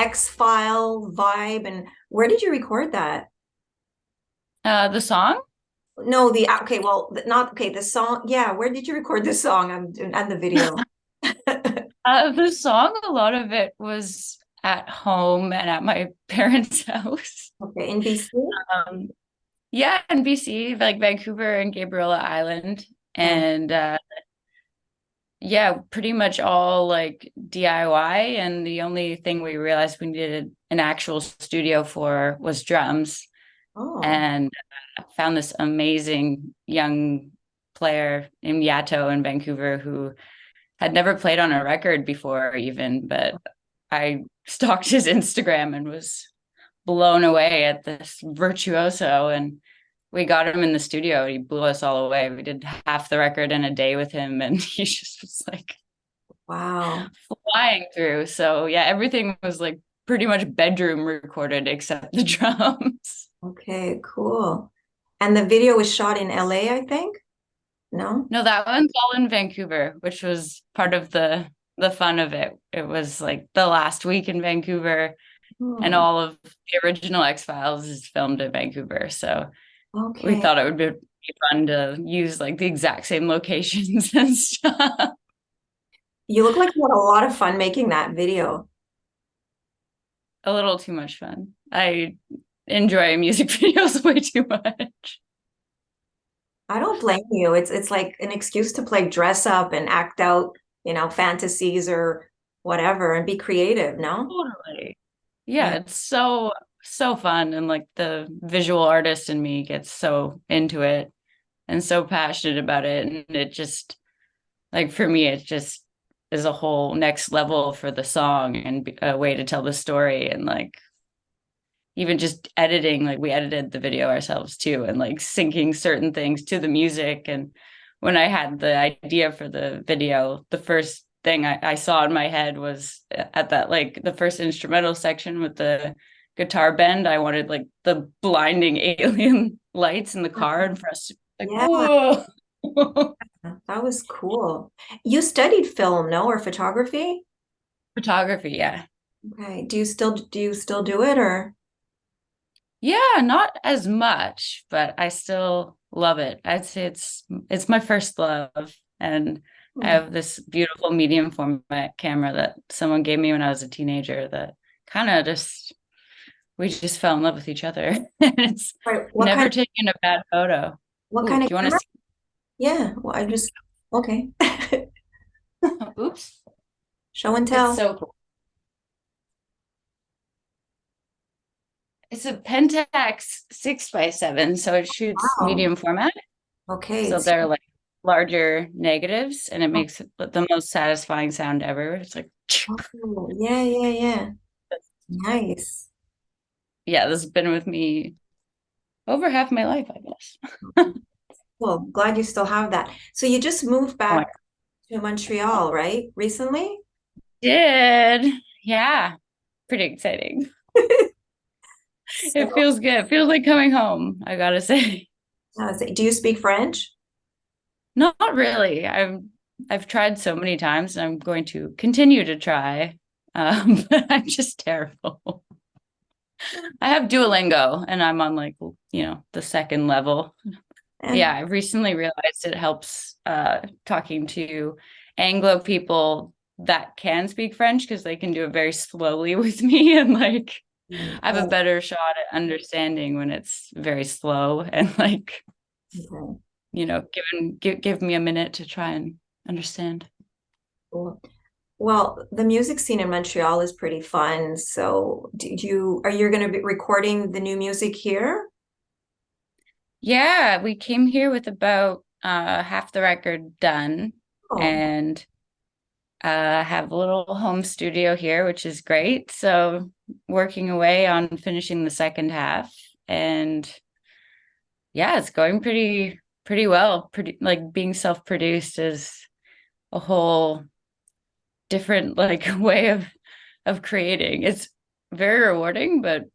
X-File vibe. And where did you record that? The song? No, okay, well, not okay, the song. Yeah, where did you record the song and the video? The song, a lot of it was at home and at my parents' house. Okay, in BC? Um, yeah, in BC, like Vancouver and Gabriela Island. Oh, And yeah, pretty much all like DIY. And the only thing we realized we needed an actual studio for was drums. oh, And found this amazing young player named Yato in Vancouver who had never played on a record before even, but I stalked his Instagram and was blown away at this virtuoso. And we got him in the studio and he blew us all away. We did half the record in a day with him and he just was like wow. flying through. So yeah, everything was like pretty much bedroom recorded except the drums. Okay, cool. And the video was shot in LA, I think? No? No, that one's all in Vancouver, which was part of the fun of it. It was like the last week in Vancouver, and Hmm. all of the original X-Files is filmed in Vancouver. So we Okay. thought it would be fun to use like the exact same locations and stuff. You look like you had a lot of fun making that video. A little too much fun. I enjoy music videos way too much. I don't blame you. It's like an excuse to play dress up and act out, fantasies or whatever and be creative, no? Totally. Yeah. Yeah, it's so fun and like the visual artist in me gets so into it and so passionate about it. And it just, like, for me, it just is a whole next level for the song and a way to tell the story. And like, even just editing, like, we edited the video ourselves too, and like syncing certain things to the music. And when I had the idea for the video, the first thing I saw in my head was at that, like, the first instrumental section with the guitar bend. I wanted like the blinding alien lights in the car and for us to be like, Yeah, whoa. that was cool. You studied film, no, or photography? Photography, yeah. Okay. Do you still do it or? Yeah, not as much, but I still love it. I'd say it's my first love. And I Hmm. have this beautiful medium format camera that someone gave me when I was a teenager that kind of just we just fell in love with each other. And it's Right. What kind never of taken a bad photo. what Ooh, kind do of you want to camera? see? Yeah. Well, I just okay. Oops. Show and It's tell. so cool. It's a Pentax 6x7, so it shoots Wow. medium format. Okay. So It's they're like larger negatives and it makes the most satisfying sound ever. It's like, oh, yeah, yeah, yeah. Nice. yeah, this has been with me over half my life, I guess. Well, glad you still have that. So you just moved Oh, I back to Montreal, right? Recently? did. Yeah, pretty exciting. It So, feels good. It feels like coming home, I gotta say. do you speak French? Not really. I've tried so many times and I'm going to continue to try. But I'm just terrible. I have Duolingo and I'm on like, the second level. Eh, Yeah, I recently realized it helps talking to Anglo people that can speak French because they can do it very slowly with me and like I have a oh, better shot at understanding when it's very slow and like, okay. give me a minute to try and understand. Cool. Well, the music scene in Montreal is pretty fun. So, are you going to be recording the new music here? Yeah, we came here with about half the record done Oh, and have a little home studio here, which is great. So working away on finishing the second half, and yeah, it's going pretty well. Pretty like being self-produced is a whole different like way of creating. It's very rewarding, but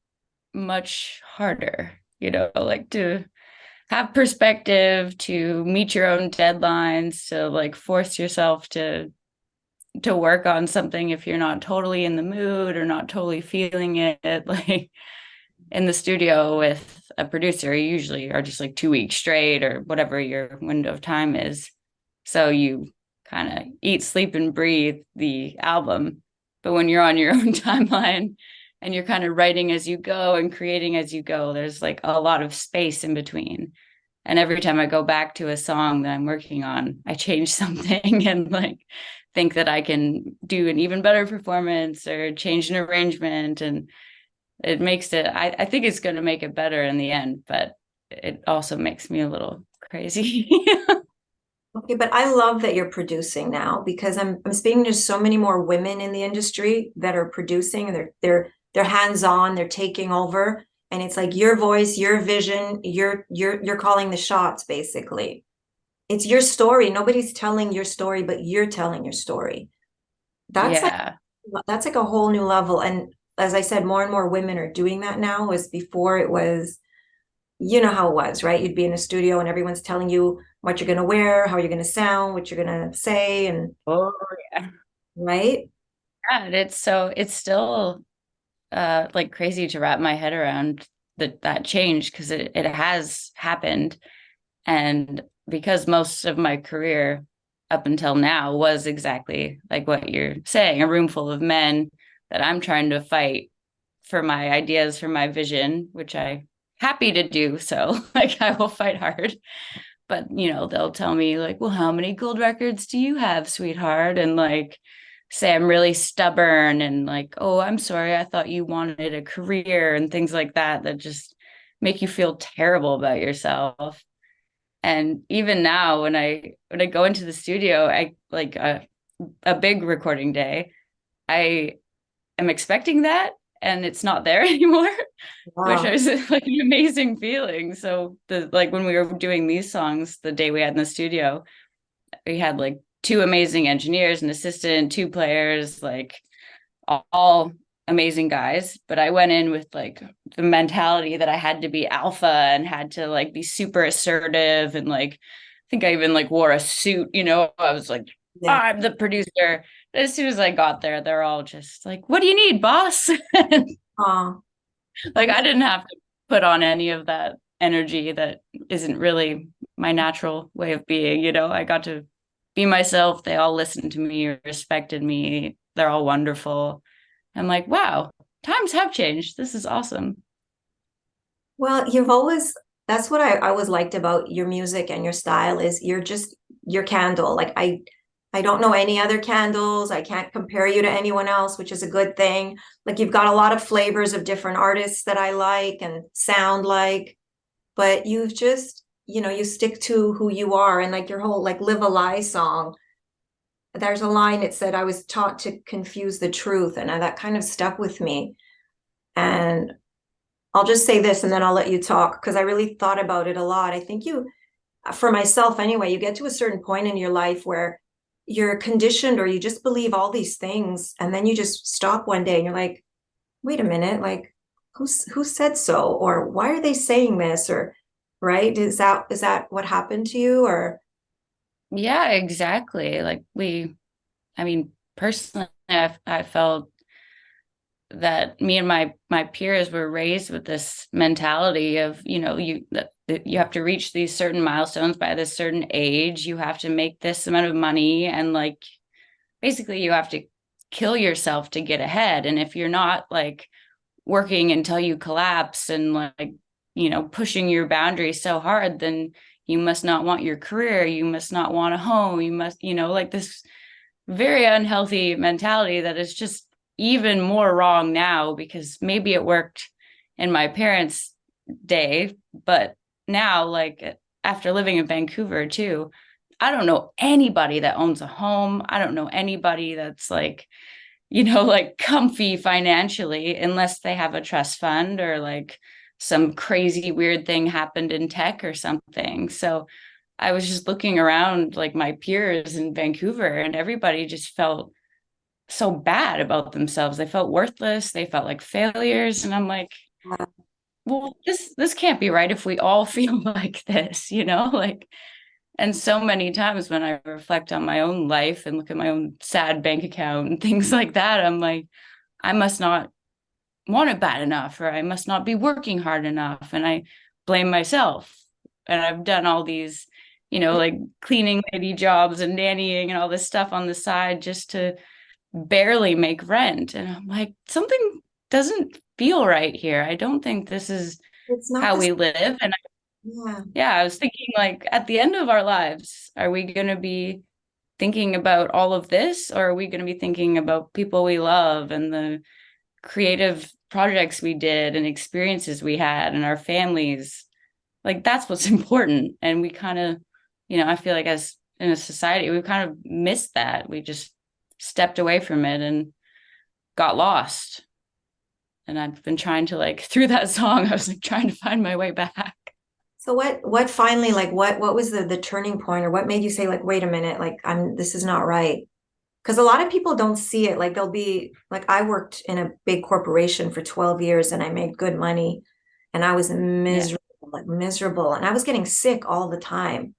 much harder, like to have perspective, to meet your own deadlines, to like force yourself to to work on something if you're not totally in the mood or not totally feeling it. Like in the studio with a producer, you usually are just like 2 weeks straight or whatever your window of time is. So you kind of eat, sleep, and breathe the album. But when you're on your own timeline and you're kind of writing as you go and creating as you go, there's like a lot of space in between. And every time I go back to a song that I'm working on, I change something and like think that I can do an even better performance or change an arrangement. And it makes it, I think it's going to make it better in the end, but it also makes me a little crazy. Okay, but I love that you're producing now because I'm speaking to so many more women in the industry that are producing. They're hands-on, they're taking over, and it's like your voice, your vision, you're calling the shots basically. It's your story. Nobody's telling your story, but you're telling your story. That's like Yeah. that's like a whole new level. And as I said, more and more women are doing that now. As before it was, you know how it was, right? You'd be in a studio and everyone's telling you what you're going to wear, how you're going to sound, what you're going to say, and Oh, yeah. right? Yeah. And it's still like crazy to wrap my head around that change because it has happened. And because most of my career up until now was exactly like what you're saying, a room full of men that I'm trying to fight for my ideas, for my vision, which I happy to do. So like I will fight hard. But they'll tell me like, well, how many gold records do you have, sweetheart? And like say I'm really stubborn and like, oh, I'm sorry, I thought you wanted a career and things like that just make you feel terrible about yourself. And even now when I go into the studio, I like a big recording day, I am expecting that and it's not there anymore, which Wow. is like an amazing feeling. So the like when we were doing these songs the day we had in the studio, we had like two amazing engineers, an assistant, two players, like all amazing guys. But I went in with like the mentality that I had to be alpha and had to like be super assertive and like I think I even like wore a suit, I was like, Yeah. I'm the producer. As soon as I got there, they're all just like, what do you need, boss? Oh, Like I didn't have to put on any of that energy that isn't really my natural way of being, I got to be myself. They all listened to me, respected me. They're all wonderful. I'm like, wow, times have changed. This is awesome. well, you've always, that's what I always liked about your music and your style is you're just your Kandle. Like I don't know any other Kandles. I can't compare you to anyone else, which is a good thing. Like you've got a lot of flavors of different artists that I like and sound like, but you've just, you stick to who you are and like your whole like Live a Lie song. There's a line it said, I was taught to confuse the truth. And that kind of stuck with me. And I'll just say this and then I'll let you talk because I really thought about it a lot. I think for myself anyway, you get to a certain point in your life where you're conditioned or you just believe all these things. And then you just stop one day and you're like, wait a minute, like who said so? Or why are they saying this? Or right? Is that what happened to you? Or Yeah, exactly. Like I mean, personally, I felt that me and my peers were raised with this mentality of that you have to reach these certain milestones by this certain age, you have to make this amount of money, and like basically you have to kill yourself to get ahead. And if you're not like working until you collapse and like pushing your boundaries so hard, then you must not want your career, you must not want a home, you must like this very unhealthy mentality that is just even more wrong now because maybe it worked in my parents' day, but now, like after living in Vancouver too, I don't know anybody that owns a home. I don't know anybody that's like, like comfy financially unless they have a trust fund or like some crazy weird thing happened in tech or something. So I was just looking around like my peers in Vancouver and everybody just felt so bad about themselves. They felt worthless. They felt like failures. And I'm like, well, this can't be right if we all feel like this, like And so many times when I reflect on my own life and look at my own sad bank account and things like that, I'm like, I must not want it bad enough, or I must not be working hard enough. And I blame myself. And I've done all these, like cleaning lady jobs and nannying and all this stuff on the side just to barely make rent. And I'm like, something doesn't feel right here. I don't think this is It's not how this. we live. And Yeah. yeah, I was thinking, like, at the end of our lives, are we going to be thinking about all of this, or are we going to be thinking about people we love and the creative projects we did and experiences we had and our families? Like, that's what's important. And we kind of, I feel like as in a society, we've kind of missed that. We just stepped away from it and got lost. And I've been trying to, like, through that song, I was like trying to find my way back. So what finally, like what was the turning point, or what made you say, like, wait a minute, like, this is not right? Because a lot of people don't see it. Like, they'll be like, I worked in a big corporation for 12 years and I made good money, and I was Yeah. miserable, like miserable, and I was getting sick all the time,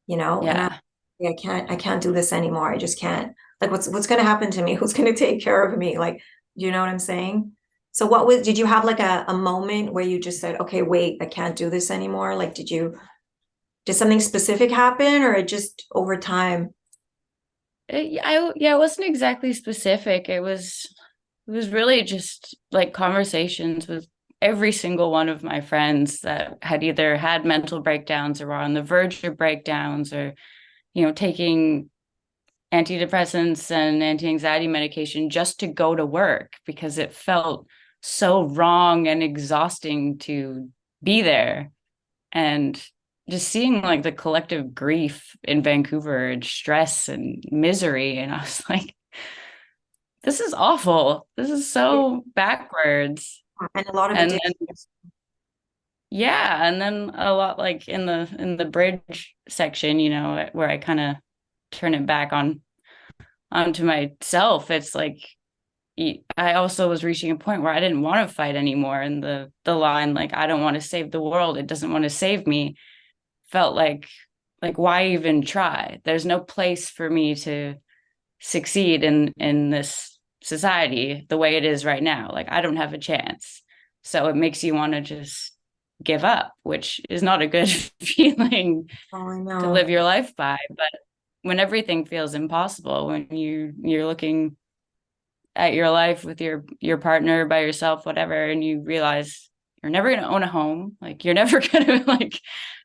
and Yeah. I can't do this anymore. I just can't. Like, what's going to happen to me? Who's going to take care of me? Like, do you know what I'm saying? So did you have like a moment where you just said, okay, wait, I can't do this anymore? Like, did something specific happen, or it just over time? It wasn't exactly specific. It was really just like conversations with every single one of my friends that had either had mental breakdowns or were on the verge of breakdowns, or, taking antidepressants and anti-anxiety medication just to go to work because it felt so wrong and exhausting to be there. And just seeing like the collective grief in Vancouver and stress and misery. And I was like, this is awful. This is so backwards. And a lot of And then, addictions. yeah, and then a lot like in the bridge section, where I kind of turn it back onto myself. It's like I also was reaching a point where I didn't want to fight anymore. And the line, like, I don't want to save the world, it doesn't want to save me, felt like why even try? There's no place for me to succeed in this society the way it is right now. Like, I don't have a chance. So it makes you want to just give up, which is not a good feeling Oh, I to know. live your life by. But when everything feels impossible, when you're looking at your life with your partner, by yourself, whatever, and you realize you're never going to own a home, like you're never going to like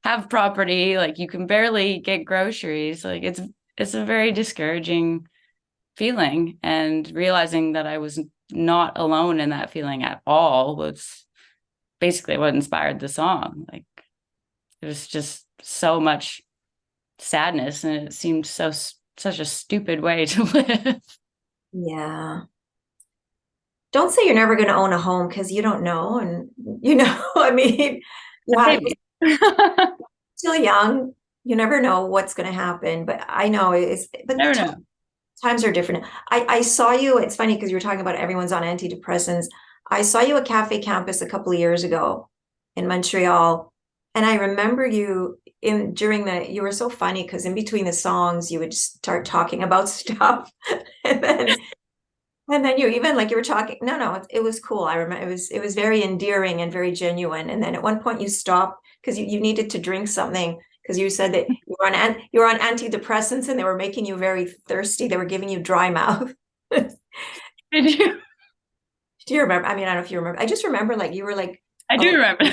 have property, like you can barely get groceries, like it's a very discouraging feeling. And realizing that I was not alone in that feeling at all was basically what inspired the song. Like, it was just so much sadness, and it seemed such a stupid way to live. Yeah. Don't say you're never going to own a home, because you don't know. And, I mean, yeah, Maybe. still young. You never know what's going to happen. But I know but Never know. times are different. I saw you. It's funny because you were talking about everyone's on antidepressants. I saw you at Cafe Campus a couple of years ago in Montreal. And I remember you you were so funny because in between the songs, you would start talking about stuff. And then you even, like, you were talking, no, it was cool. I remember it was very endearing and very genuine. And then at one point you stopped because you needed to drink something, because you said that you were on antidepressants and they were making you very thirsty. They were giving you dry mouth. Do Did you? you remember? I mean, I don't know if you remember. I just remember, like, you were like, I do remember.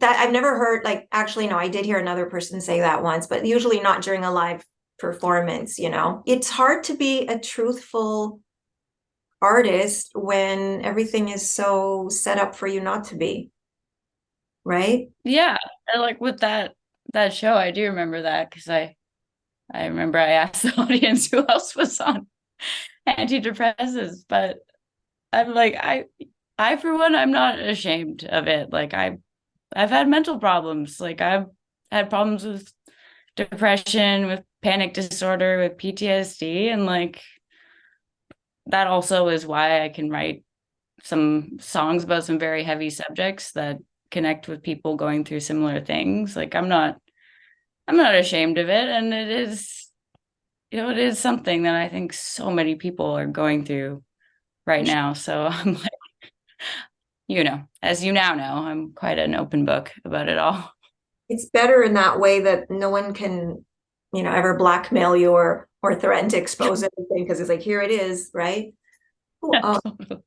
that I've never heard, like, actually, no, I did hear another person say that once, but usually not during a live performance. It's hard to be a truthful artist when everything is so set up for you not to be, right? Yeah, and like with that show, I do remember that because I remember I asked the audience who else was on antidepressants, but I'm like, I for one, I'm not ashamed of it. Like, I've had mental problems. Like, I've had problems with depression, with panic disorder, with PTSD, and like that also is why I can write some songs about some very heavy subjects that connect with people going through similar things. Like, I'm not I'm not ashamed of it. And it is, it is something that I think so many people are going through right now. So I'm like, as you now know, I'm quite an open book about it all. It's better in that way that no one can, ever blackmail you or threaten to expose anything because it's like, here it is, right? Oh, Yeah, totally.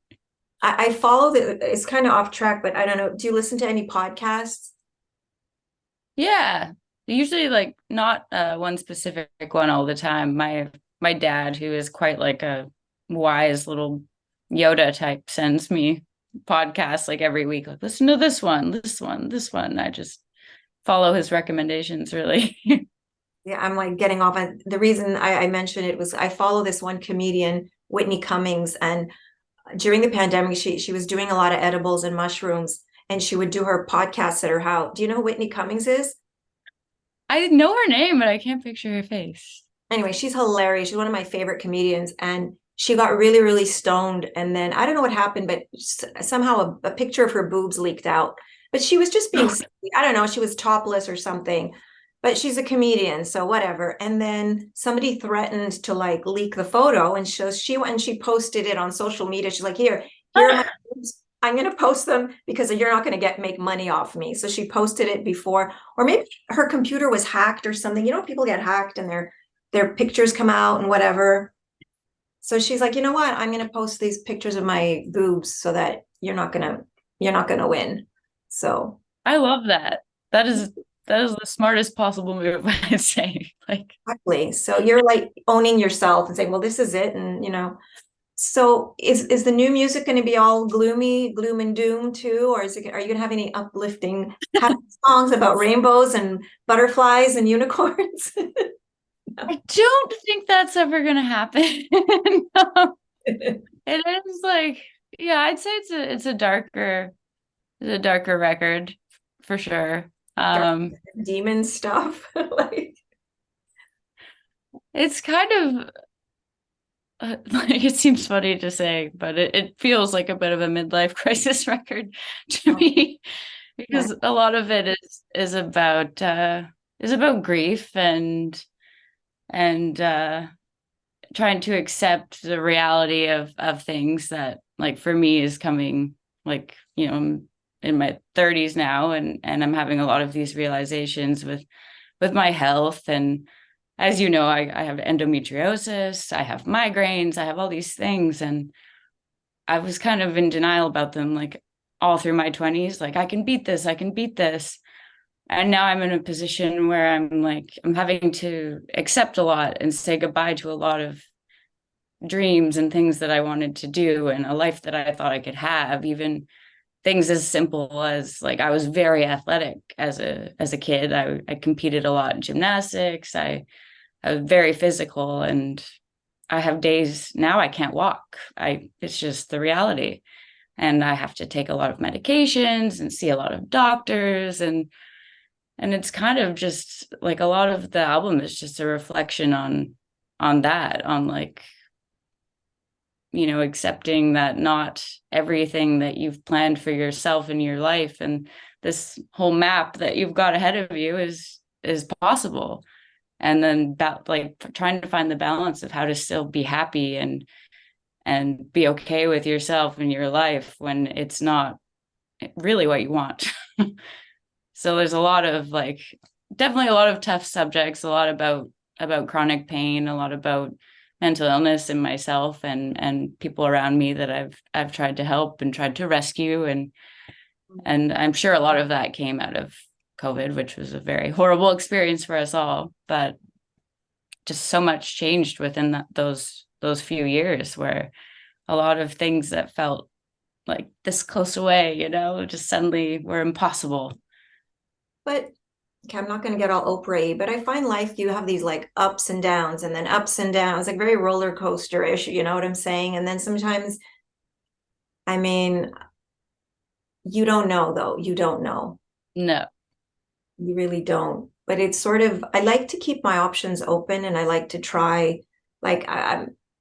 I follow it's kind of off track, but I don't know. Do you listen to any podcasts? Yeah. Usually like not one specific one all the time. My dad, who is quite like a wise little Yoda type, sends me podcasts like every week, like listen to this one, this one, this one. I just follow his recommendations really. Yeah, I'm like getting off on the reason I mentioned it was I follow this one comedian, Whitney Cummings, and during the pandemic, she was doing a lot of edibles and mushrooms, and she would do her podcasts at her house. Do you know who Whitney Cummings is? I know her name, but I can't picture her face. Anyway, she's hilarious. She's one of my favorite comedians, and she got really, really stoned. And then I don't know what happened, but somehow a picture of her boobs leaked out. But she was just being silly. I don't know, she was topless or something. But she's a comedian, so whatever. And then somebody threatened to like leak the photo, and she went and she posted it on social media. She's like, here are my boobs. I'm going to post them because you're not going to make money off me. So she posted it before, or maybe her computer was hacked or something. People get hacked and their pictures come out and whatever. So she's like, you know what? I'm going to post these pictures of my boobs so that you're not going to win. So I love that. That is the smartest possible move, I'd say. Like, exactly. So you're like owning yourself and saying, well, this is it. And so is the new music going to be all gloomy, gloom and doom too? Or are you going to have any uplifting happy songs about rainbows and butterflies and unicorns? I don't think that's ever gonna happen. No. It is like, yeah, I'd say it's a darker record for sure. Dark demon stuff. Like, It's kind of like it seems funny to say, but it feels like a bit of a midlife crisis record to me yeah. because a lot of it is about grief and trying to accept the reality of things that like for me is coming like I'm in my 30s now and I'm having a lot of these realizations with my health. And as you know, I have endometriosis, I have migraines, I have all these things, and I was kind of in denial about them like all through my 20s, like I can beat this, I can beat this. And now I'm in a position where I'm having to accept a lot and say goodbye to a lot of dreams and things that I wanted to do and a life that I thought I could have, even things as simple as like I was very athletic as a kid. I competed a lot in gymnastics. I was very physical, and I have days now I can't walk. It's just the reality. And I have to take a lot of medications and see a lot of doctors, and it's kind of just like a lot of the album is just a reflection on that, on like accepting that not everything that you've planned for yourself in your life and this whole map that you've got ahead of you is possible. And then like trying to find the balance of how to still be happy and be okay with yourself and your life when it's not really what you want. So there's a lot of like definitely a lot of tough subjects, a lot about chronic pain, a lot about mental illness in myself and people around me that I've tried to help and tried to rescue, and I'm sure a lot of that came out of COVID, which was a very horrible experience for us all, but just so much changed within those few years where a lot of things that felt like this close away, just suddenly were impossible. But okay, I'm not going to get all Oprah-y, but I find life, you have these like ups and downs and then ups and downs, like very roller coaster-ish, you know what I'm saying? And then sometimes, I mean, you don't know though. You don't know. No. You really don't. But it's sort of, I like to keep my options open and I like to try, like,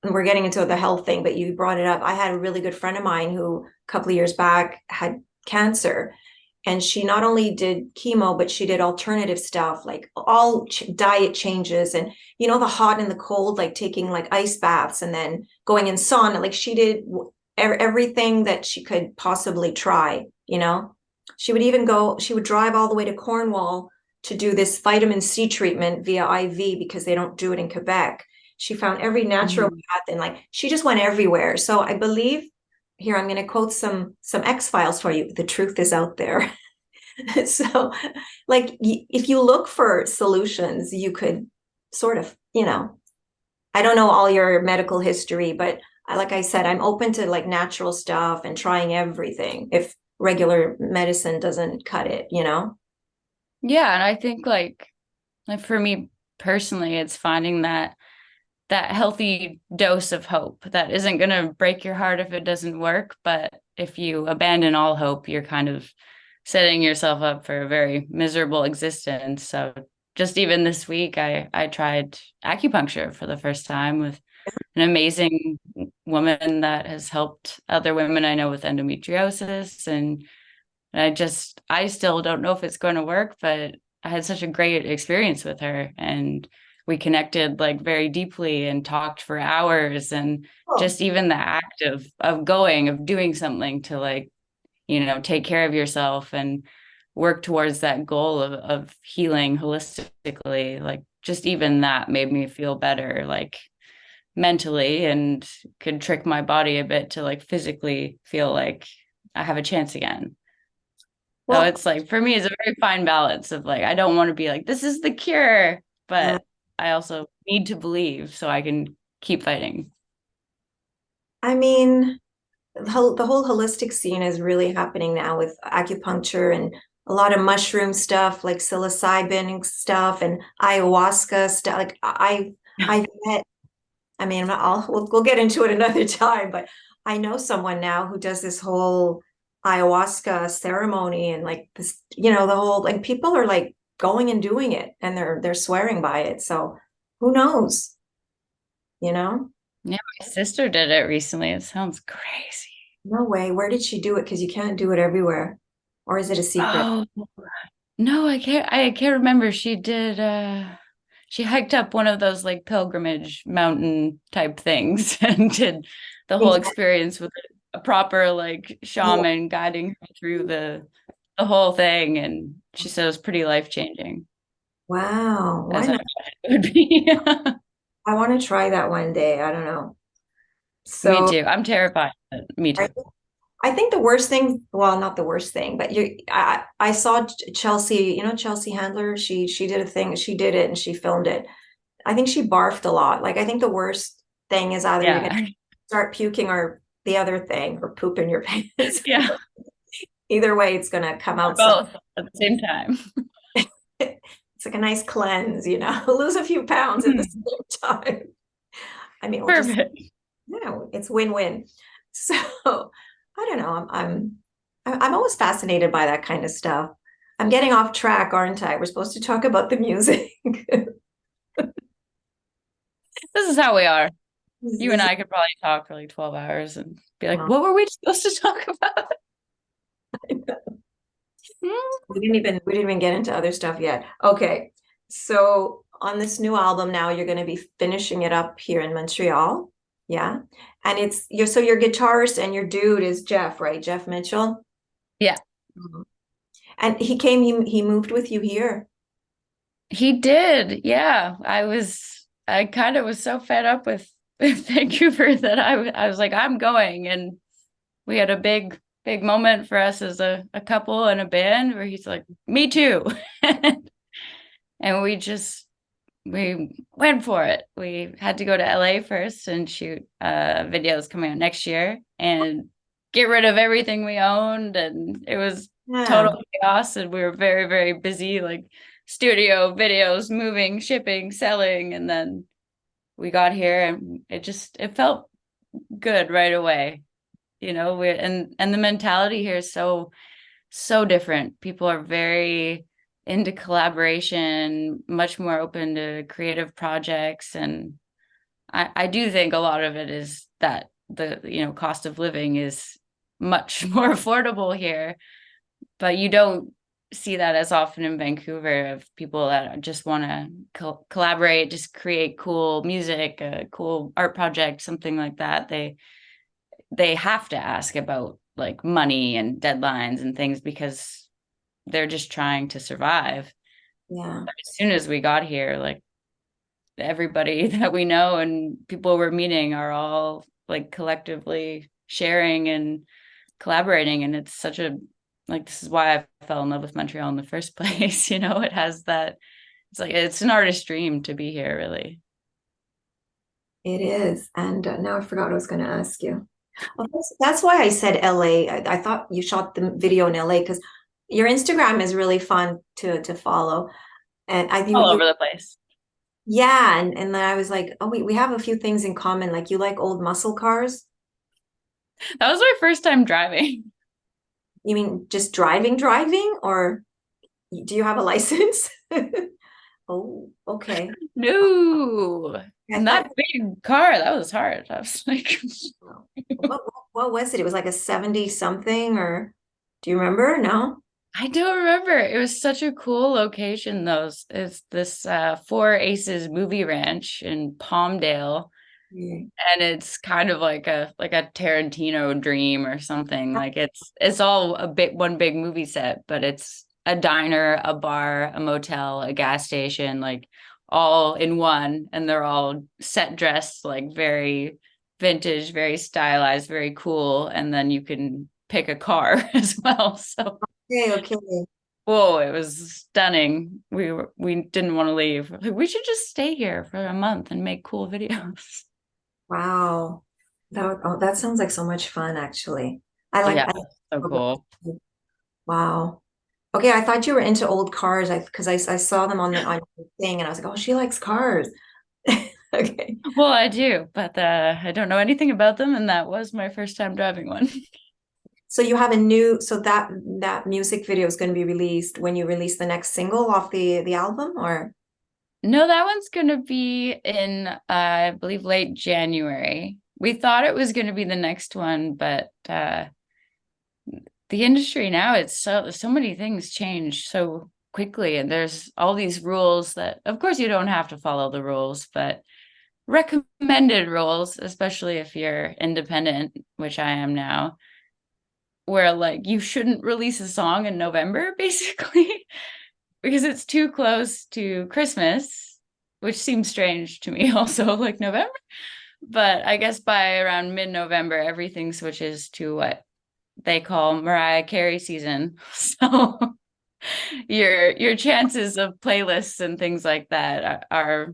we're getting into the health thing, but you brought it up. I had a really good friend of mine who a couple of years back had cancer. And she not only did chemo, but she did alternative stuff, like all diet changes and, the hot and the cold, like taking like ice baths and then going in sauna. Like she did everything that she could possibly try. She would even she would drive all the way to Cornwall to do this vitamin C treatment via IV because they don't do it in Quebec. She found every natural path and like she just went everywhere. So I believe here I'm going to quote some X-Files for you. The truth is out there. So like if you look for solutions, you could sort of, I don't know all your medical history, but like I said, I'm open to like natural stuff and trying everything if regular medicine doesn't cut it. Yeah, and I think like for me personally, it's finding that healthy dose of hope that isn't going to break your heart if it doesn't work. But if you abandon all hope, you're kind of setting yourself up for a very miserable existence. So just even this week, I tried acupuncture for the first time with an amazing woman that has helped other women I know with endometriosis. And I still don't know if it's going to work, but I had such a great experience with her, and we connected like very deeply and talked for hours. And Cool. just even the act of doing something to like, take care of yourself and work towards that goal of healing holistically, like just even that made me feel better, like mentally, and could trick my body a bit to like physically feel like I have a chance again. So Well, it's like, for me, it's a very fine balance of like, I don't want to be like, this is the cure, uh, but I also need to believe so I can keep fighting. I mean, the whole holistic scene is really happening now with acupuncture and a lot of mushroom stuff like psilocybin stuff and ayahuasca stuff. Like I've met, I mean, we'll get into it another time, but I know someone now who does this whole ayahuasca ceremony and like this, the whole like people are like going and doing it and they're swearing by it. So who knows, you know? Yeah, my sister did it recently. It sounds crazy. No way. Where did she do it? Because you can't do it everywhere. Or is it a secret? Oh, no, I can't remember. She hiked up one of those like pilgrimage mountain type things and did the whole experience with a proper like Yeah. shaman guiding her through the whole thing. And she said it was pretty life-changing, Wow. Why as I not? imagine it would be. I want to try that one day. I don't know. Me So too. I'm terrified, but me I, too. I think the worst thing, well, not the worst thing, but I saw Chelsea, Chelsea Handler. She did a thing. She did it and she filmed it. I think she barfed a lot. Like I think the worst thing is either you're gonna Yeah. start puking or the other thing or poop in your pants. Yeah. Either way, it's gonna come Or out some. both at the same time. It's like a nice cleanse. Lose a few pounds at the same time. I mean, we'll just, Perfect. it's win-win. So I don't know. I'm always fascinated by that kind of stuff. I'm getting off track, aren't I? We're supposed to talk about the music. This is how we are. You and I could probably talk for like 12 hours and be like, Oh, what were we supposed to talk about? we didn't even get into other stuff yet. Okay. So on this new album now, you're going to be finishing it up here in Montreal. Yeah. And your guitarist and your dude is Jeff, right? Jeff Mitchell. Yeah, Mhm. And he moved with you here. he did. Yeah. I kind of was so fed up with Vancouver that I was like, I'm going. And we had a big moment for us as a couple and a band where he's like, me too. And we went for it. We had to go to LA first and shoot videos coming out next year and get rid of everything we owned. And it was Yeah. total chaos. And we were very, very busy, like studio, videos, moving, shipping, selling. And then we got here and it felt good right away. And the mentality here is so different. People are very into collaboration, much more open to creative projects. And I do think a lot of it is that the cost of living is much more affordable here. but you don't see that as often in Vancouver of people that just want to collaborate, just create cool music, a cool art project, something like that. They have to ask about like money and deadlines and things because they're just trying to survive. Yeah. But as soon as we got here, like everybody that we know and people we're meeting are all like collectively sharing and collaborating, and it's such a like this is why I fell in love with Montreal in the first place. It has that, it's like it's an artist's dream to be here, really. It is. And now I forgot what I was going to ask you. Well, that's why I said LA. I thought you shot the video in LA because your Instagram is really fun to follow. And I think All you, over the place. yeah. And then I was like, oh, we have a few things in common. Like you like old muscle cars. That was my first time driving. You mean just driving, or do you have a license? Oh, okay. No, I and thought, that big car, that was hard. I was like, what was it? It was like a 70 something, or do you remember? No? I don't remember. It was such a cool location, though. It's this Four Aces movie ranch in Palmdale. Yeah. And it's kind of like a Tarantino dream or something. Like it's all a bit one big movie set, but it's a diner, a bar, a motel, a gas station, like all in one, and they're all set dressed like very vintage, very stylized, very cool, and then you can pick a car as well. So Okay, okay. whoa, it was stunning. We didn't want to leave. Like, we should just stay here for a month and make cool videos. Wow. That sounds like so much fun, actually. I Oh like yeah, so cool. wow. Okay, I thought you were into old cars. I saw them on your thing and I was like, oh, she likes cars. Okay. Well, I do, but I don't know anything about them, and that was my first time driving one. So you have a new, so that music video is going to be released when you release the next single off the album, or No, that one's going to be in, I believe, late January. We thought it was going to be the next one, but the industry now, it's so many things change so quickly, and there's all these rules that, of course, you don't have to follow the rules, but recommended rules, especially if you're independent, which I am now, where like you shouldn't release a song in November, basically, because it's too close to Christmas, which seems strange to me also, like November. But I guess by around mid-November, everything switches to what they call Mariah Carey season. So your chances of playlists and things like that are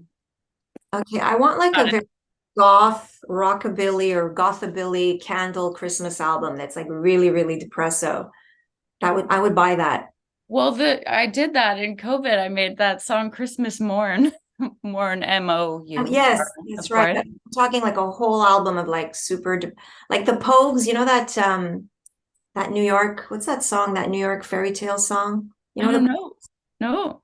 okay, I want like a not. very goth rockabilly or gothabilly candle Christmas album that's like really, really depresso. I would buy that. Well, I did that in COVID. I made that song Christmas Mourn, Mourn Oh, MOU, yes, that's of right. course. I'm talking like a whole album of like like the Pogues, you know that New York, what's that song, that New York fairy tale song? You I know don't know. No,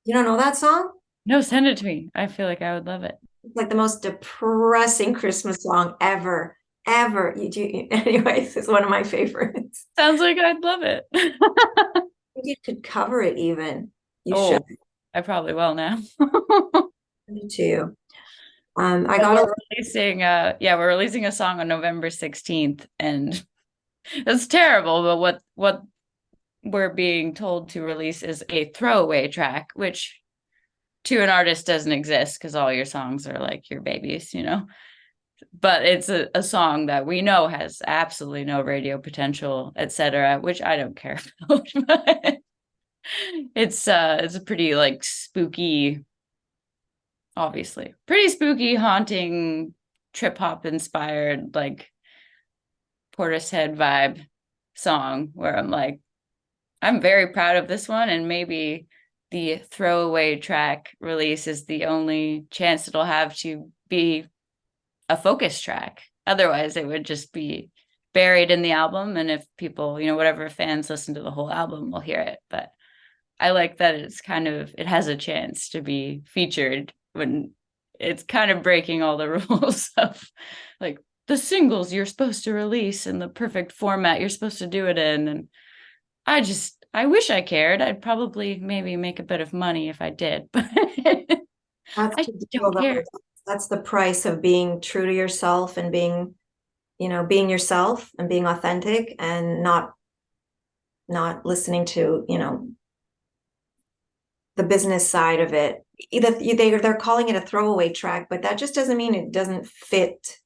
you don't know that song? no, send it to me. I feel like I would love it. It's like the most depressing Christmas song ever, ever. Anyways, it's one of my favorites. Sounds like I'd love it. I think you could cover it even. You should. Oh, I probably will now. Me too. I But got a we're releasing a song on November 16th, and it's terrible, but what we're being told to release is a throwaway track, which to an artist doesn't exist because all your songs are like your babies. But it's a song that we know has absolutely no radio potential, etc., which I don't care about. But it's a pretty like spooky, obviously pretty spooky, haunting, trip hop inspired, like Portishead vibe song where I'm like, I'm very proud of this one, and maybe the throwaway track release is the only chance it'll have to be a focus track. Otherwise, it would just be buried in the album, and if people, whatever fans listen to the whole album will hear it. But I like that it has a chance to be featured when it's kind of breaking all the rules of like the singles you're supposed to release in the perfect format you're supposed to do it in. And I wish I cared. I'd probably maybe make a bit of money if I did, but That's I the just deal, don't though. care. That's the price of being true to yourself and being, being yourself and being authentic and not listening to, the business side of it. Either they're calling it a throwaway track, but that just doesn't mean it doesn't fit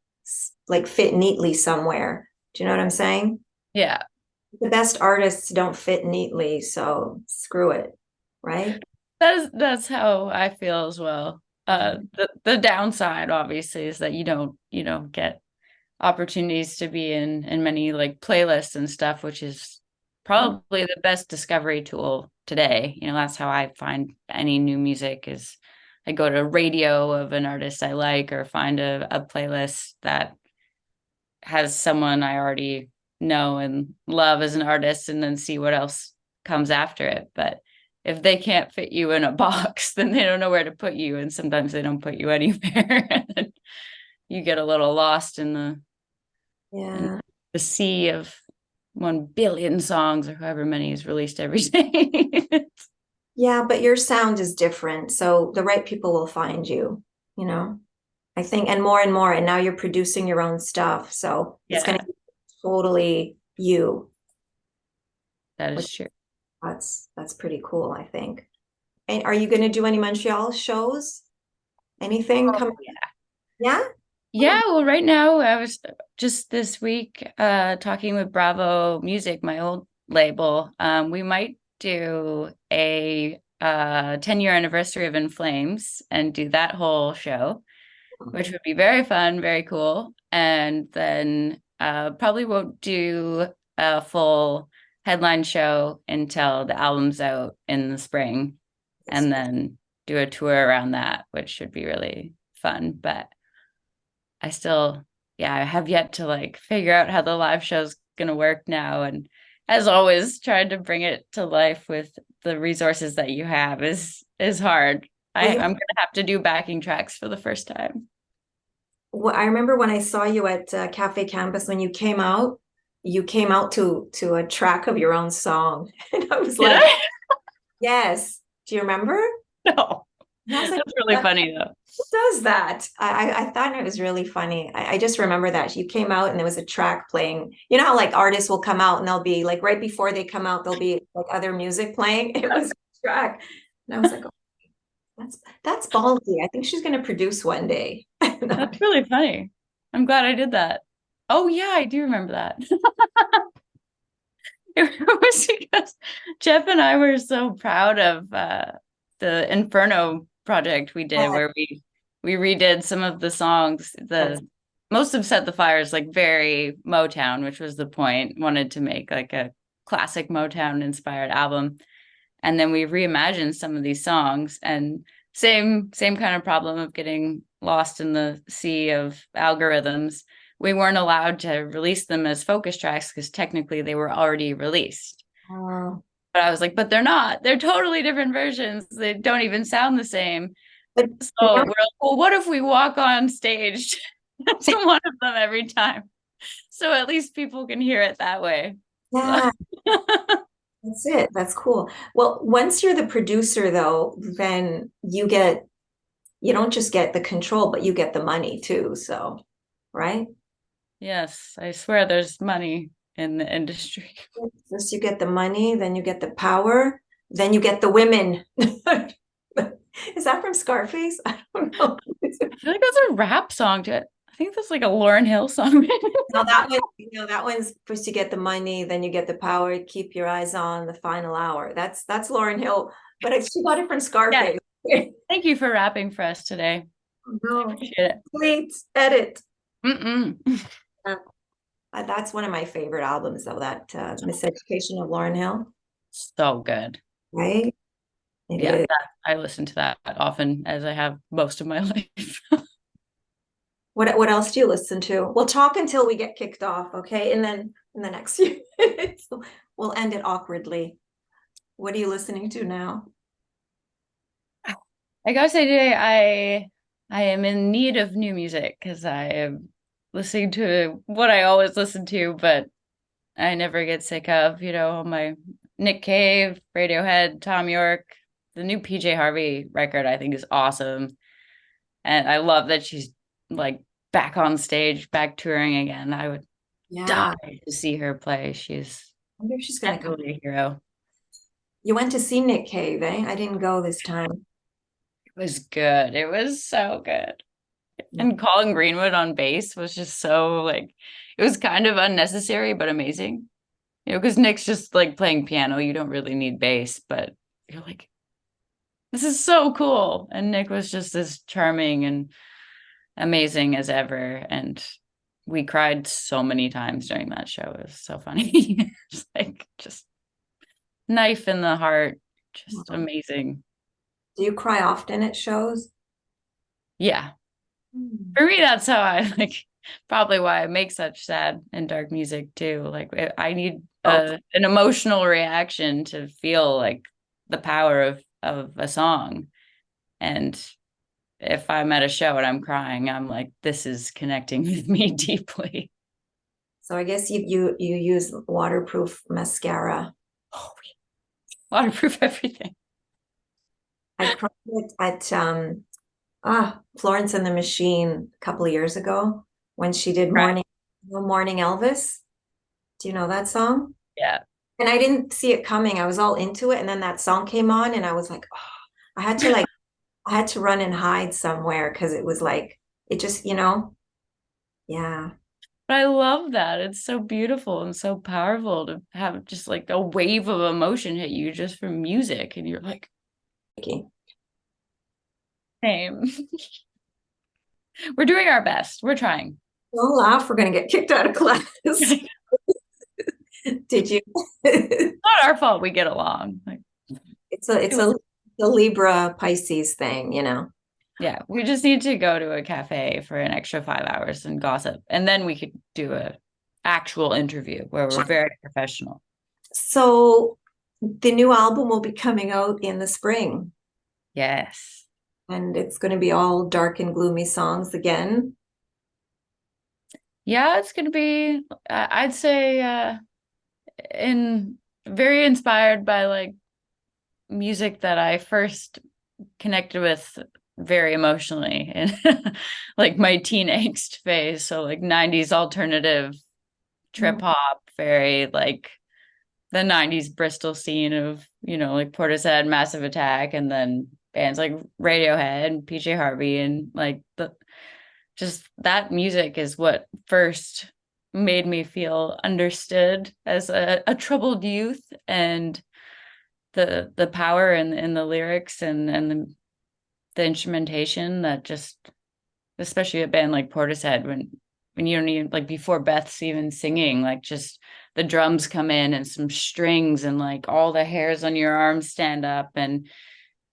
neatly somewhere. Do you know what I'm saying? Yeah. The best artists don't fit neatly, so screw it, right? That's how I feel as well. The downside obviously is that you don't get opportunities to be in many like playlists and stuff, which is probably the best discovery tool today. That's how I find any new music is I go to radio of an artist I like or find a playlist that has someone I already know and love as an artist and then see what else comes after it. But if they can't fit you in a box, then they don't know where to put you. And sometimes they don't put you anywhere. You get a little lost in Yeah. the sea of 1 billion songs or however many is released every day. Yeah, but your sound is different, so the right people will find you, you know. I think, and more, and now you're producing your own stuff, so it's going Yeah, to be totally you, that which is true. that's pretty cool, I think. And are you going to do any Montreal shows? Anything Oh, coming? yeah. Yeah? Yeah, well, right now I was just this week talking with Bravo Music, my old label. We might do a 10-year anniversary of In Flames and do that whole show, which would be very fun, very cool. And then probably won't do a full headline show until the album's out in the spring, Yes. and then do a tour around that, which should be really fun. But I still, yeah, I have yet to like figure out how the live show's gonna work now. And as always, trying to bring it to life with the resources that you have is hard. Well, I'm gonna have to do backing tracks for the first time. I remember when I saw you at Cafe Canvas when you came out to a track of your own song, and I was Did like, I? yes. Do you remember? No. And I was like, That's really funny though. who does that? I thought it was really funny. I just remember that you came out and there was a track playing. You know how like artists will come out and they'll be like right before they come out, there'll be like other music playing. It was a track. And I was like, oh, that's ballsy. I think she's gonna produce one day. That's really funny. I'm glad I did that. Oh yeah, I do remember that. It was because Jeff and I were so proud of the Inferno project we did, where we redid some of the songs. The most of Set the Fire is like very Motown, which was the point. Wanted to make like a classic Motown inspired album, and then we reimagined some of these songs, and same kind of problem of getting lost in the sea of algorithms. We weren't allowed to release them as focus tracks because technically they were already released. Oh. But I was like, but they're not. They're totally different versions. They don't even sound the same. But So we're like, well, what if we walk on stage to one of them every time? So at least people can hear it that way. yeah, that's it. That's cool. Well, once you're the producer though, then you don't just get the control, but you get the money too. So, right? Yes, I swear there's money in the industry. First you get the money, then you get the power, then you get the women. Is that from Scarface? I don't know. I feel like that's a rap song to it. I think that's like a Lauryn Hill song. No, that one's first you get the money, then you get the power. Keep your eyes on the final hour. That's Lauryn Hill, but she got it from Scarface. Yeah. Thank you for rapping for us today. No, I appreciate it. wait, edit. Mm-mm. That's one of my favorite albums, though. That Miseducation of Lauryn Hill, So good. right? It Yeah, is. I listen to that often as I have most of my life. What else do you listen to? We'll talk until we get kicked off, okay? And then in the next few minutes, we'll end it awkwardly. What are you listening to now? I gotta say today, I am in need of new music because I am listening to what I always listen to, but I never get sick of, all my Nick Cave, Radiohead, Tom York. The new PJ Harvey record I think is awesome. And I love that she's like back on stage, back touring again. I would Yeah. die to see her play. She's I wonder if she's gonna come. definitely a hero. You went to see Nick Cave, eh? I didn't go this time. It was good. It was so good. Yeah. And Colin Greenwood on bass was just so like, it was kind of unnecessary but amazing. You know, because Nick's just like playing piano. You don't really need bass, but you're like, this is so cool. And Nick was just as charming and amazing as ever. And we cried so many times during that show. It was so funny. Just like, just knife in the heart. Just amazing. Do you cry often at shows? Yeah. Hmm. For me, that's how I like, probably why I make such sad and dark music too. Like, I need Oh, an emotional reaction to feel like the power of a song. And if I'm at a show and I'm crying, I'm like, this is connecting with me deeply. so I guess you use waterproof mascara. Oh, waterproof everything. I cried at Florence and the Machine a couple of years ago when she did Right. Morning Elvis. Do you know that song? Yeah. And I didn't see it coming. I was all into it, and then that song came on, and I was like, oh, I had to run and hide somewhere because it was like it just, yeah. But I love that. It's so beautiful and so powerful to have just like a wave of emotion hit you just from music. And you're like, Okay. same. We're doing our best. We're trying. Don't laugh. We're gonna get kicked out of class. Did you? Not our fault we get along. Like, It's a Libra Pisces thing, yeah, we just need to go to a cafe for an extra 5 hours and gossip. And then we could do a actual interview where we're very professional. So the new album will be coming out in the spring, Yes. and it's going to be all dark and gloomy songs again. Yeah, it's gonna be I'd say in very inspired by like music that I first connected with very emotionally in like my teen angst phase. So like 90s alternative trip hop, very like the 90s Bristol scene of, like Portishead, Massive Attack, and then bands like Radiohead and PJ Harvey and like the just that music is what first made me feel understood as a troubled youth, and the power in the lyrics and the instrumentation that just, especially a band like Portishead, when you don't even like before Beth's even singing, like just the drums come in and some strings and like all the hairs on your arms stand up and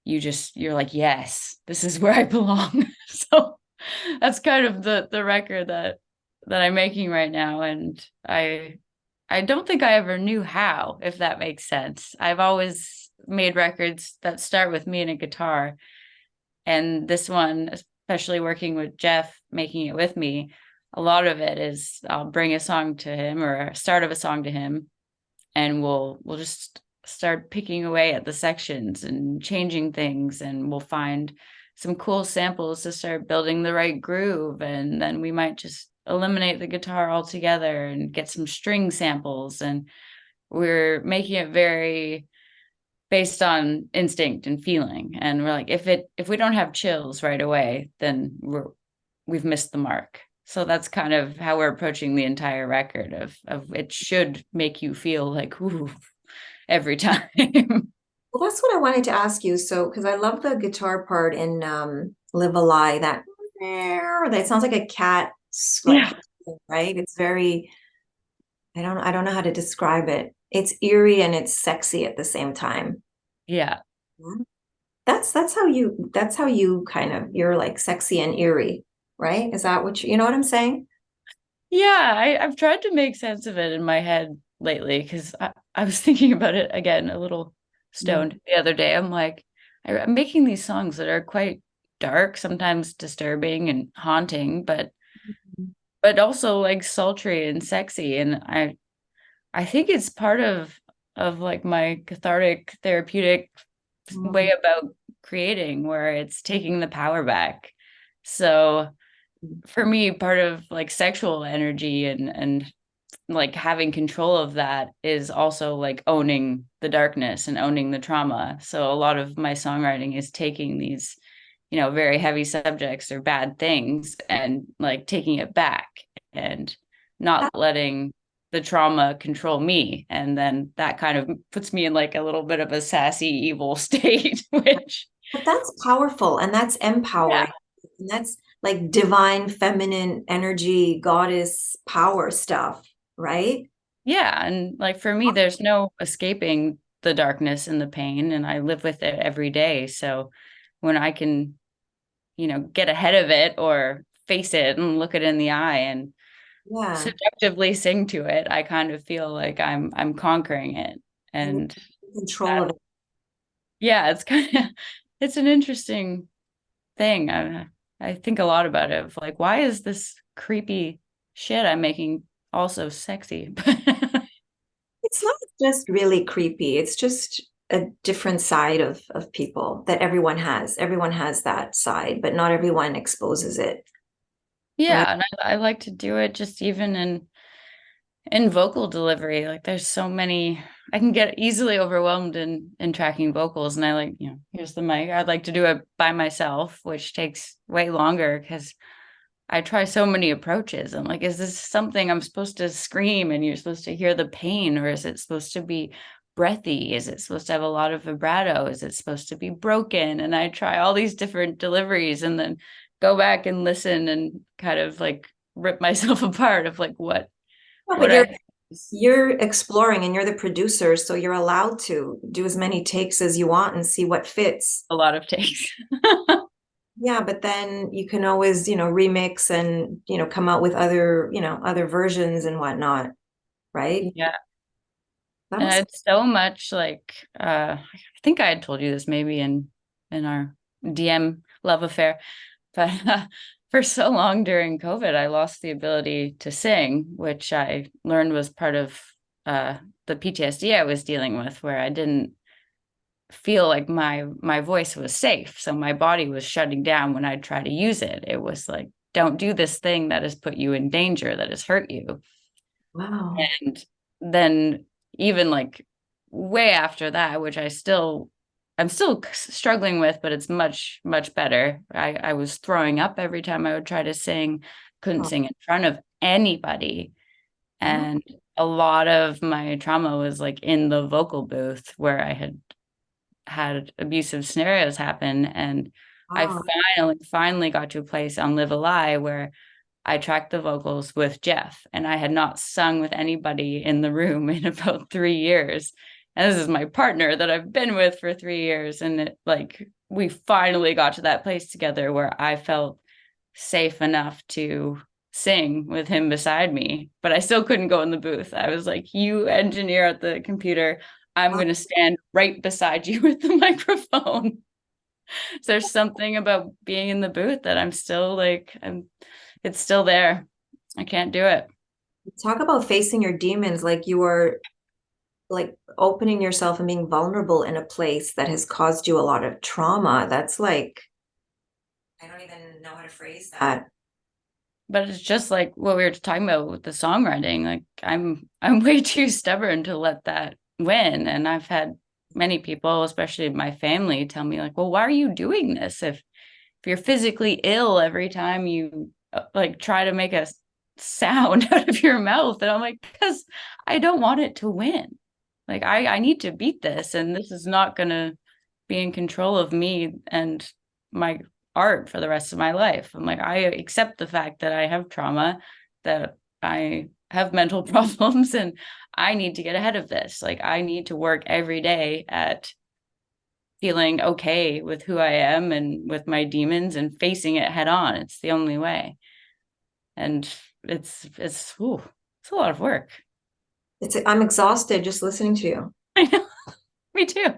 you're like, yes, this is where I belong. So that's kind of the record that I'm making right now. And I don't think I ever knew how, if that makes sense. I've always made records that start with me and a guitar. And this one, especially working with Jeff, making it with me, a lot of it is I'll bring a song to him or a start of a song to him, and we'll just start picking away at the sections and changing things, and we'll find some cool samples to start building the right groove. And then we might just eliminate the guitar altogether and get some string samples. And we're making it very based on instinct and feeling. And we're like, if we don't have chills right away, then we've missed the mark. So that's kind of how we're approaching the entire record of it should make you feel like, ooh, every time. Well, that's what I wanted to ask you. So, because I love the guitar part in Live a Lie, that sounds like a cat, like, Yeah. right? It's very, I don't know how to describe it. It's eerie and it's sexy at the same time. Yeah. Yeah. That's how you kind of, you're like sexy and eerie, right? Is that what you know what I'm saying? Yeah. I've tried to make sense of it in my head lately because I was thinking about it again, a little Mm. stoned the other day. I'm like, I'm making these songs that are quite dark, sometimes disturbing and haunting, but also like sultry and sexy. And I think it's part of of like my cathartic therapeutic way Mm. about creating, where it's taking the power back. So for me, part of like sexual energy and like having control of that is also like owning the darkness and owning the trauma. So a lot of my songwriting is taking these, very heavy subjects or bad things and like taking it back and not letting the trauma control me. And then that kind of puts me in like a little bit of a sassy, evil state, which, But that's powerful and that's yeah, empowering. And that's like divine feminine energy, goddess power stuff, right? yeah. And like for me, there's no escaping the darkness and the pain, and I live with it every day. So when I can, get ahead of it or face it and look it in the eye and Yeah. seductively sing to it, I kind of feel like I'm conquering it. You're And in control that, of it. yeah, it's kind of it's an interesting thing. I think a lot about it of like, why is this creepy shit I'm making also sexy? It's not just really creepy. It's just a different side of people that everyone has. Everyone has that side, but not everyone exposes it, right? Yeah, and I like to do it just even in vocal delivery. Like there's so many, I can get easily overwhelmed in tracking vocals, and I like, here's the mic. I'd like to do it by myself, which takes way longer because I try so many approaches. I'm like, is this something I'm supposed to scream and you're supposed to hear the pain, or is it supposed to be breathy? Is it supposed to have a lot of vibrato? Is it supposed to be broken? And I try all these different deliveries and then go back and listen and kind of like rip myself apart of like No, but what I think is you're exploring and you're the producer, so you're allowed to do as many takes as you want and see what fits. a lot of takes. Yeah, but then you can always, remix and, come out with other, other versions and whatnot, right? Yeah. That And must, it's so much like I think I had told you this maybe in our DM love affair, but for so long during COVID, I lost the ability to sing, which I learned was part of uh, the PTSD I was dealing with, where I didn't feel like my voice was safe. So my body was shutting down when I'd try to use it. It was like, don't do this thing that has put you in danger, that has hurt you. wow. And then even like way after that, which I'm still struggling with, but it's much, much better. I was throwing up every time I would try to sing, couldn't Oh, sing in front of anybody. wow. And a lot of my trauma was like in the vocal booth where I had abusive scenarios happen. And I Wow. finally got to a place on Live a Lie where I tracked the vocals with Jeff, and I had not sung with anybody in the room in about 3 years. And this is my partner that I've been with for 3 years. And we finally got to that place together where I felt safe enough to sing with him beside me, but I still couldn't go in the booth. I was like, you engineer at the computer, I'm going to stand right beside you with the microphone. So there's something about being in the booth that I'm still like, it's still there. I can't do it. Talk about facing your demons, like you are like opening yourself and being vulnerable in a place that has caused you a lot of trauma. That's like, I don't even know how to phrase that. But it's just like what we were talking about with the songwriting. Like I'm way too stubborn to let that win. And I've had many people, especially my family, tell me like, well, why are you doing this? If you're physically ill every time you like try to make a sound out of your mouth. And I'm like, because I don't want it to win. Like I need to beat this, and this is not gonna be in control of me and my art for the rest of my life. I'm like, I accept the fact that I have trauma, that I have mental problems, and I need to get ahead of this. Like I need to work every day at feeling okay with who I am and with my demons and facing it head on. It's the only way. And it's a lot of work. I'm exhausted just listening to you. I know. Me too.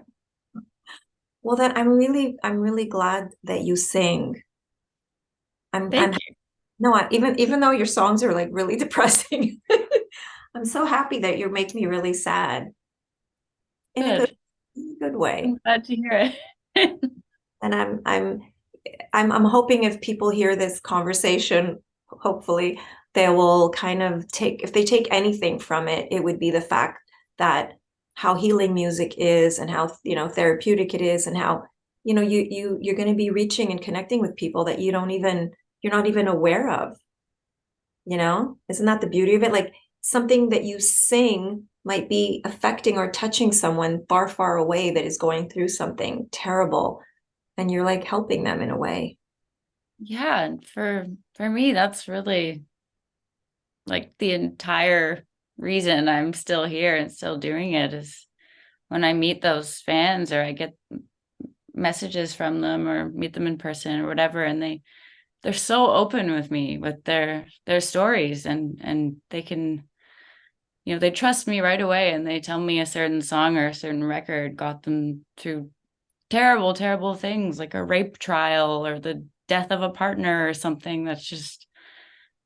Well, then I'm really glad that you sing. I'm Thank you. no, even though your songs are like really depressing, I'm so happy that you make me really sad. in a Good. good way. I'm glad to hear it. And I'm hoping if people hear this conversation, hopefully they will kind of take, if they take anything from it, it would be the fact that how healing music is and how, therapeutic it is, and how, you're going to be reaching and connecting with people that you're not even aware of, Isn't that the beauty of it? Like something that you sing might be affecting or touching someone far, far away that is going through something terrible, and you're like helping them in a way. Yeah, and for me, that's really like the entire reason I'm still here and still doing it is when I meet those fans or I get messages from them or meet them in person or whatever, and they're so open with me with their stories, and they can, they trust me right away, and they tell me a certain song or a certain record got them through terrible, terrible things like a rape trial or the death of a partner or something that's just,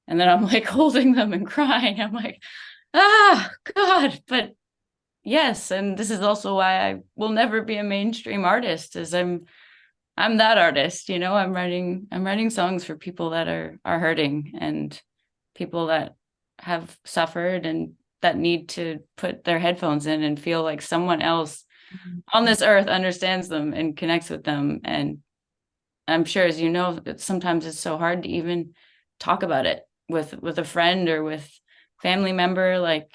and then I'm like holding them and crying. I'm like, ah, God. But yes, and this is also why I will never be a mainstream artist, is I'm that artist, I'm writing songs for people that are hurting and people that have suffered and that need to put their headphones in and feel like someone else on this earth understands them and connects with them. And I'm sure, as you know, that sometimes it's so hard to even talk about it with a friend or with family member, like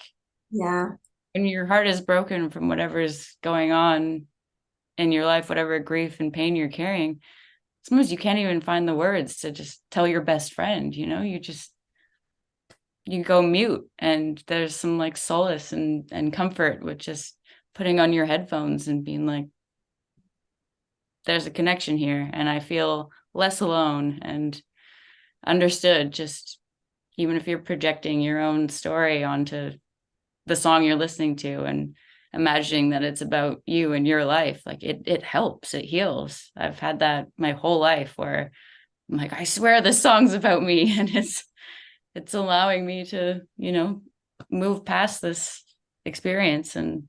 Yeah. when your heart is broken from whatever's going on in your life, whatever grief and pain you're carrying, sometimes you can't even find the words to just tell your best friend, you go mute, and there's some like solace and comfort with just putting on your headphones and being like, there's a connection here and I feel less alone and understood, just even if you're projecting your own story onto the song you're listening to and imagining that it's about you and your life, like it helps, it heals. I've had that my whole life where I'm like, I swear this song's about me, and it's allowing me to, move past this experience and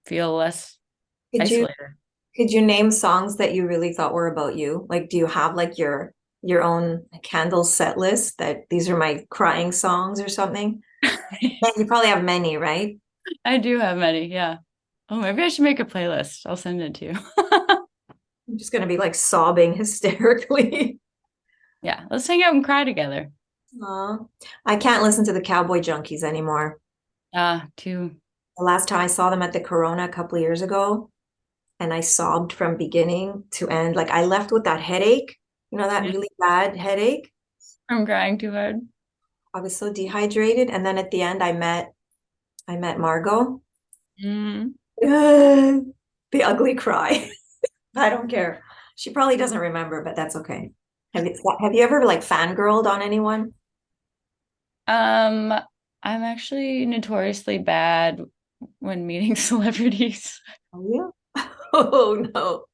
feel less Could you isolated. could you name songs that you really thought were about you? Like, do you have like your own Candle set list that these are my crying songs or something? Yeah, you probably have many, right? I do have many, yeah. Oh, maybe I should make a playlist. I'll send it to you. I'm just gonna be like sobbing hysterically. Yeah, let's hang out and cry together. Aw. I can't listen to the Cowboy Junkies anymore. Too. The last time I saw them at the Corona a couple of years ago, and I sobbed from beginning to end. Like I left with that headache, that Yeah, really bad headache. I'm crying too hard. I was so dehydrated. And then at the end I met Margot. Mm. The ugly cry. I don't care. She probably doesn't remember, but that's okay. Have you ever like fangirled on anyone? Um, I'm actually notoriously bad when meeting celebrities. Oh, yeah. Oh no.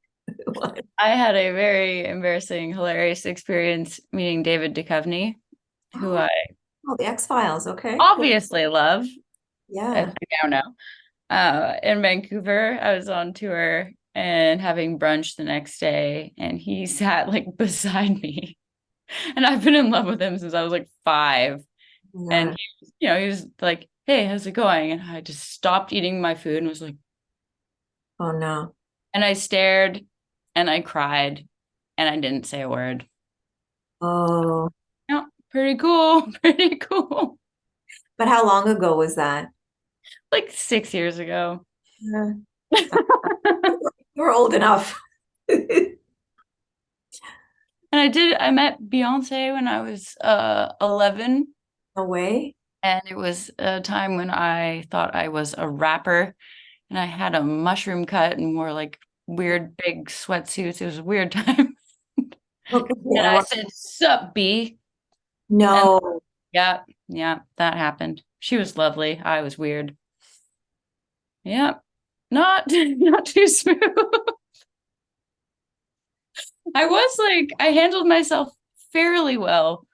What? I had a very embarrassing, hilarious experience meeting David Duchovny, who Oh, I the X-Files. Okay. obviously love, as Yeah. I now know. In Vancouver, I was on tour and having brunch the next day, and he sat like beside me. And I've been in love with him since I was like 5. And Yeah. he was like, "Hey, how's it going?" And I just stopped eating my food and was like, Oh no. and I stared and I cried and I didn't say a word. Oh. Yeah, pretty cool, pretty cool. But how long ago was that? Like 6 years ago. Yeah. We're old enough. And I met Beyonce when I was 11. No way. And it was a time when I thought I was a rapper, and I had a mushroom cut and wore like weird big sweatsuits. It was a weird time. Okay. And I said, "Sup, B?" And No. yeah, yeah, that happened. She was lovely. I was weird. Yeah, not not too smooth. I was like, I handled myself fairly well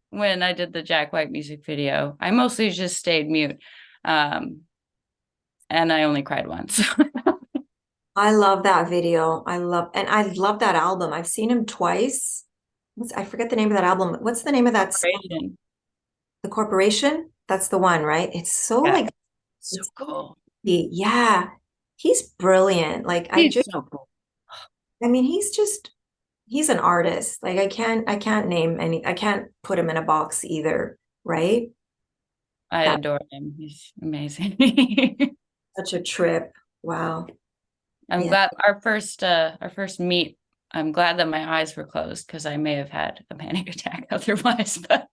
when I did the Jack White music video. I mostly just stayed mute. Um, and I only cried once. I love that video. And I love that album. I've seen him twice. I forget the name of that album. What's the name of that song? Inspiration. The Corporation? That's the one, right? It's so Yeah, like, so it's, cool. yeah, he's brilliant. Like He's so cool. I mean, he's an artist. Like I can't put him in a box either, right? I That's adore him. He's amazing. such a trip. Wow. I'm Yeah. glad our first meet, I'm glad that my eyes were closed because I may have had a panic attack otherwise, but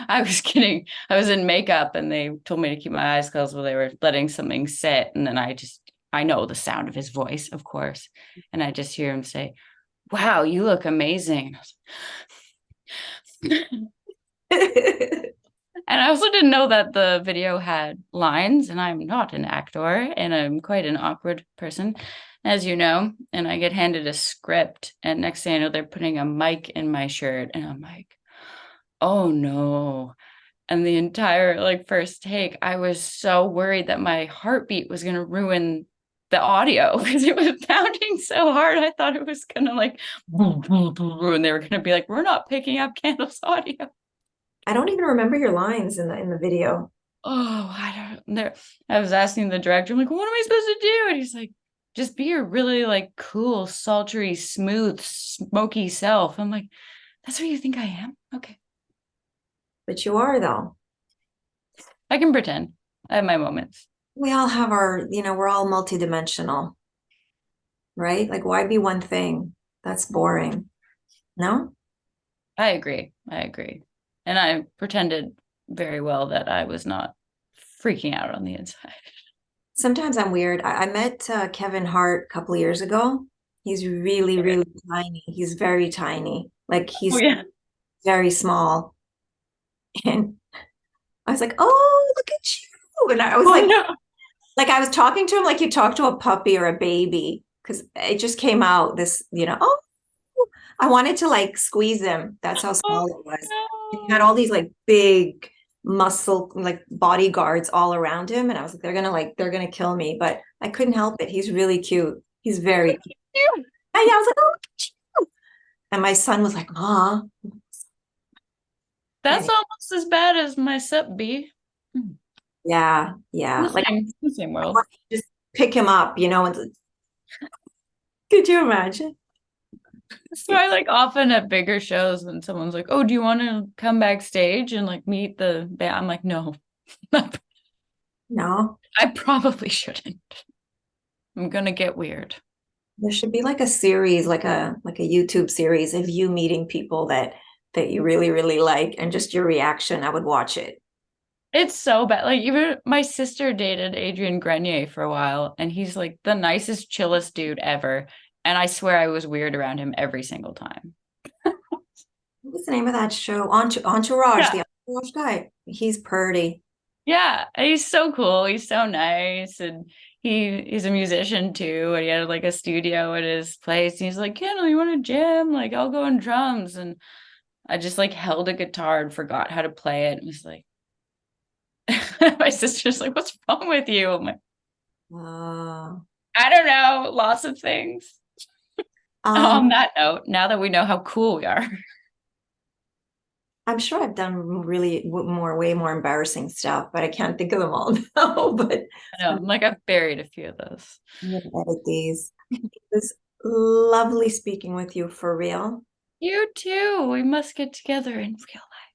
I was kidding. I was in makeup and they told me to keep my eyes closed while they were letting something sit. And then I know the sound of his voice, of course. And I just hear him say, "Wow, you look amazing." And I also didn't know that the video had lines, and I'm not an actor, and I'm quite an awkward person, as you know. And I get handed a script, and next thing I know, they're putting a mic in my shirt, and I'm like, oh no. And the entire like first take, I was so worried that my heartbeat was gonna ruin the audio because it was pounding so hard. I thought it was gonna like boom, boom, boom, boom, and they were gonna be like, we're not picking up Candle's audio. I don't even remember your lines in the video. Oh, I don't know. I was asking the director, I'm like, what am I supposed to do? And he's like, just be your really like cool, sultry, smooth, smoky self. I'm like, that's what you think I am? Okay. But you are though. I can pretend. I have my moments. We all have we're all multidimensional, right? Like why be one thing? That's boring. No? I agree. I agree. And I pretended very well that I was not freaking out on the inside. Sometimes I'm weird. I met Kevin Hart a couple of years ago. He's really, Okay. really tiny. He's very tiny. Like Oh he's yeah. very small. And I was like, oh, look at you. And I was Oh no. like I was talking to him like you talk to a puppy or a baby, because it just came out oh, I wanted to like squeeze him. That's how Oh small it was. He had no. all these like big muscle like bodyguards all around him. And I was like, they're gonna kill me. But I couldn't help it. He's really cute. He's very cute. Yeah, I was like, oh, look at you. And my son was like, Ma. That's And almost as bad as my sep B. yeah, yeah. Like The same I world. want to just pick him up, and could you imagine? So I like often at bigger shows when someone's like, "Oh, do you want to come backstage and like meet the band?" I'm like, "No, No, I probably shouldn't. I'm gonna get weird." there should be like a series, like a YouTube series of you meeting people that you really, really like and just your reaction. I would watch it. It's so bad. Like even my sister dated Adrian Grenier for a while, and he's like the nicest, chillest dude ever. And I swear I was weird around him every single time. What's the name of that show? Entourage, Yeah. the Entourage guy. He's pretty. Yeah, he's so cool. He's so nice, and he's a musician too. And he had like a studio at his place. And he's like, "Kendall, you want to jam? Like, I'll go on drums." And I just like held a guitar and forgot how to play it. And was like, my sister's like, "What's wrong with you?" I'm like, Uh, "I don't know, lots of things." um, On that note, now that we know how cool we are, I'm sure I've done way more embarrassing stuff, but I can't think of them all now. But I know I'm like I've buried a few of those. I'm gonna edit these. It was lovely speaking with you for real. You too. We must get together in real life.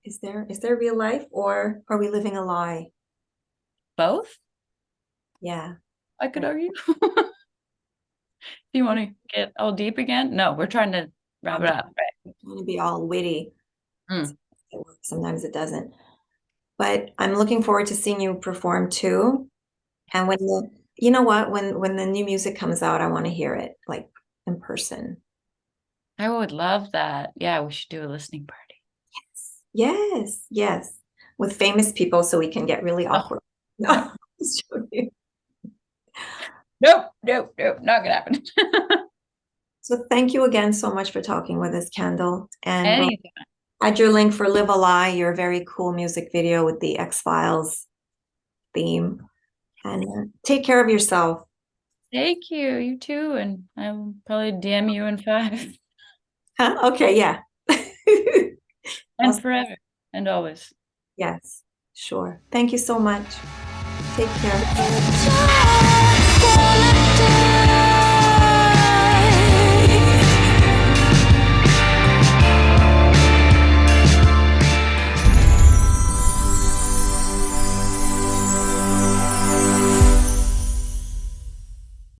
Is there real life or are we living a lie? Both, Yeah. I could Right. argue. Do you want to get all deep again? No, we're trying to wrap I'm it up. Right. trying to be all witty. Mm. Sometimes it doesn't. But I'm looking forward to seeing you perform too. And you know what, when the new music comes out, I want to hear it like in person. I would love that. Yeah, we should do a listening party. Yes, yes. With famous people so we can get really Oh, awkward. No, just joking. nope, nope, nope, not gonna happen. So thank you again so much for talking with us, Kendall. And we'll Anything. add your link for Live a Lie, your very cool music video with the X-Files theme. And take care of yourself. Thank you. You too. And I will probably DM you in 5 Huh? Okay, yeah. and forever and always. Yes, sure. Thank you so much. Take care.